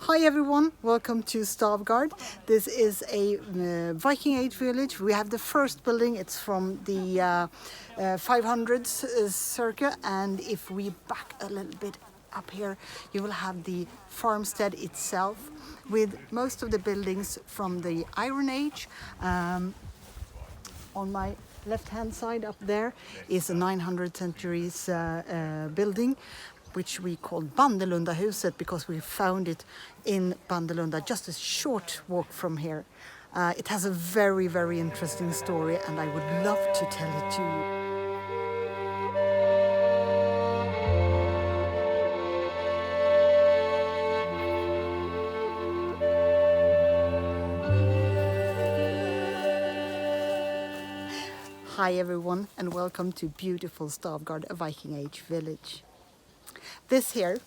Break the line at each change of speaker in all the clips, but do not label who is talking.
Hi everyone, welcome to Stavgard. This is a Viking Age village. We have the first building, it's from the 500s circa, and if we back a little bit up here, you will have the farmstead itself with most of the buildings from the Iron Age. On my left-hand side up there is a 900 centuries building, which we call Bandelundahuset because we found it in Bandelunda, just a short walk from here. It has a very, very interesting story, and I would love to tell it to you. Hi everyone, and welcome to beautiful Stavgard Viking Age Village. This here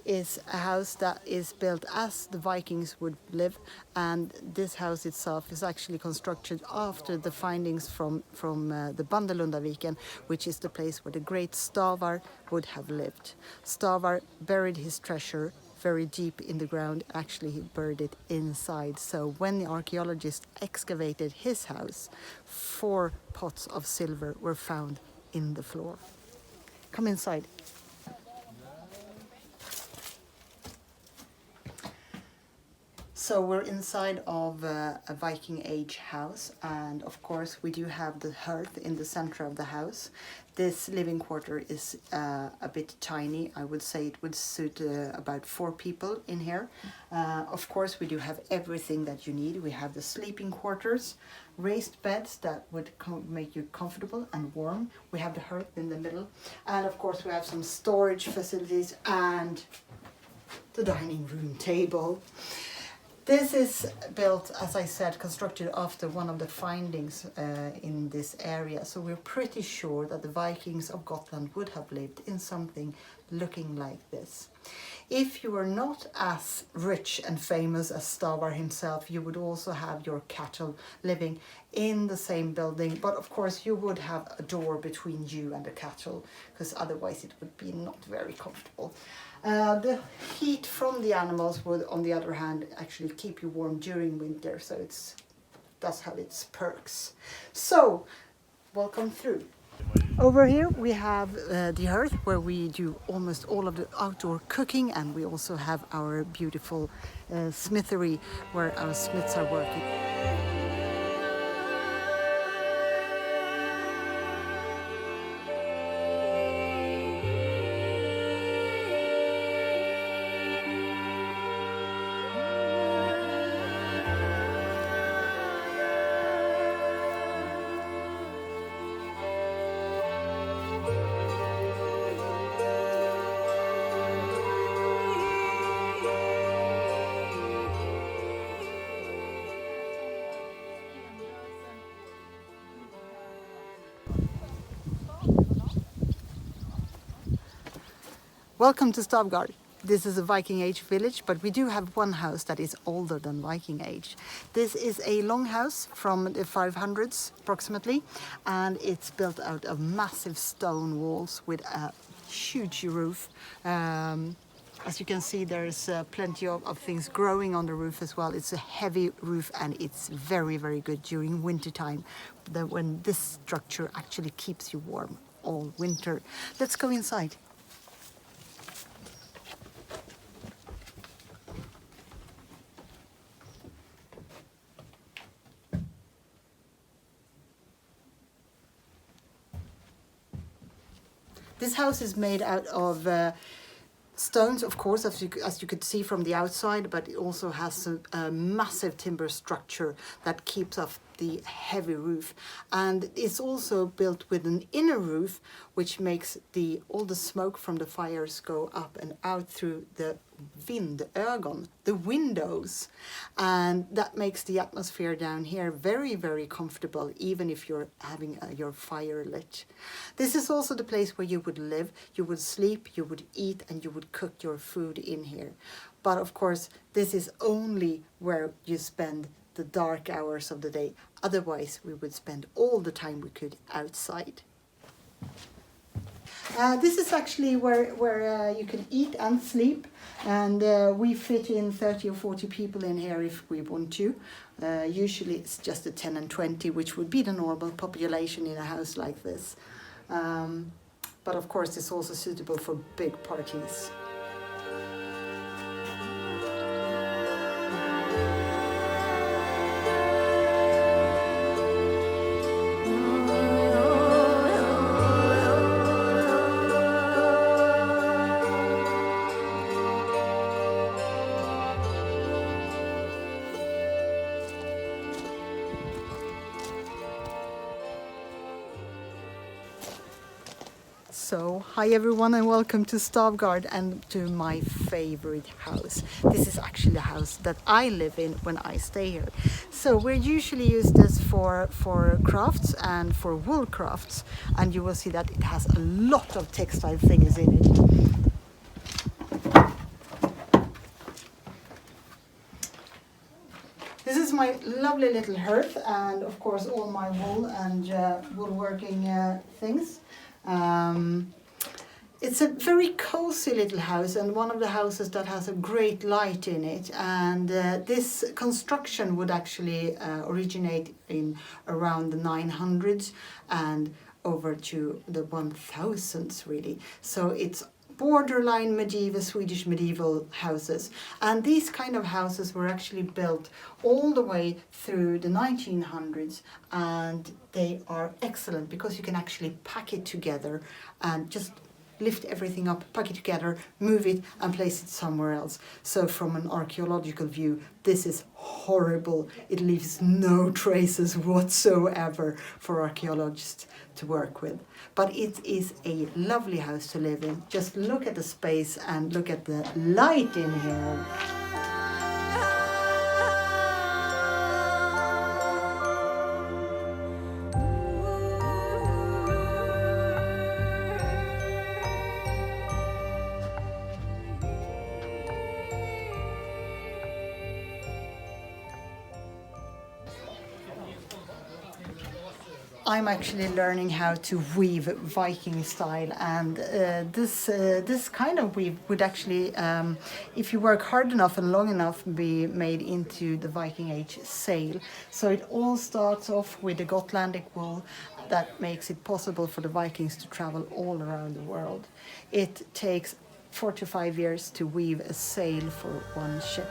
is a house that is built as the Vikings would live, and this house itself is actually constructed after the findings from the Bandelunda Viken, which is the place where the great Stavgard would have lived. Stavgard buried his treasure very deep in the ground. Actually, he buried it inside. So when the archaeologists excavated his house, 4 pots of silver were found in the floor. Come inside. So we're inside of a Viking Age house, and of course we do have the hearth in the center of the house. This living quarter is a bit tiny. I would say it would suit about 4 people in here. Of course we do have everything that you need. We have the sleeping quarters, raised beds that would make you comfortable and warm. We have the hearth in the middle, and of course we have some storage facilities and the dining room table. This is built, as I said, constructed after one of the findings in this area. So we're pretty sure that the Vikings of Gotland would have lived in something looking like this. If you were not as rich and famous as Stavgard himself, you would also have your cattle living in the same building. But of course you would have a door between you and the cattle, because otherwise it would be not very comfortable. The heat from the animals would, on the other hand, actually keep you warm during winter, so it does have its perks. So, welcome through. Over here we have the hearth, where we do almost all of the outdoor cooking, and we also have our beautiful smithery where our smiths are working. Welcome to Stavgard. This is a Viking Age village, but we do have one house that is older than Viking Age. This is a long house from the 500s approximately, and it's built out of massive stone walls with a huge roof. As you can see, there's plenty of things growing on the roof as well. It's a heavy roof, and it's very, very good during winter time, when this structure actually keeps you warm all winter. Let's go inside. This house is made out of stones, of course, as you could see from the outside, but it also has a massive timber structure that keeps off the heavy roof. And it's also built with an inner roof, which makes all the smoke from the fires go up and out through the vindögon, the windows, and that makes the atmosphere down here very, very comfortable, even if you're having your fire lit. This is also the place where you would live, you would sleep, you would eat, and you would cook your food in here. But of course, this is only where you spend the dark hours of the day. Otherwise, we would spend all the time we could outside. This is actually where you can eat and sleep, and we fit in 30 or 40 people in here if we want to. Usually it's just a 10 and 20, which would be the normal population in a house like this. But of course it's also suitable for big parties. So, hi everyone and welcome to Stavgard and to my favorite house. This is actually a house that I live in when I stay here. So we're usually used this for crafts and for wool crafts, and you will see that it has a lot of textile things in it. This is my lovely little hearth, and of course all my wool and woolworking things. It's a very cozy little house, and one of the houses that has a great light in it, and this construction would actually originate in around the 900s and over to the 1000s really. So it's borderline medieval, Swedish medieval houses, and these kind of houses were actually built all the way through the 1900s, and they are excellent because you can actually pack it together and just lift everything up, pack it together, move it and place it somewhere else. So from an archaeological view, this is horrible. It leaves no traces whatsoever for archaeologists to work with. But it is a lovely house to live in. Just look at the space and look at the light in here. I'm actually learning how to weave Viking style, and this kind of weave would actually, if you work hard enough and long enough, be made into the Viking Age sail. So it all starts off with the Gotlandic wool that makes it possible for the Vikings to travel all around the world. It takes 4 to 5 years to weave a sail for one ship.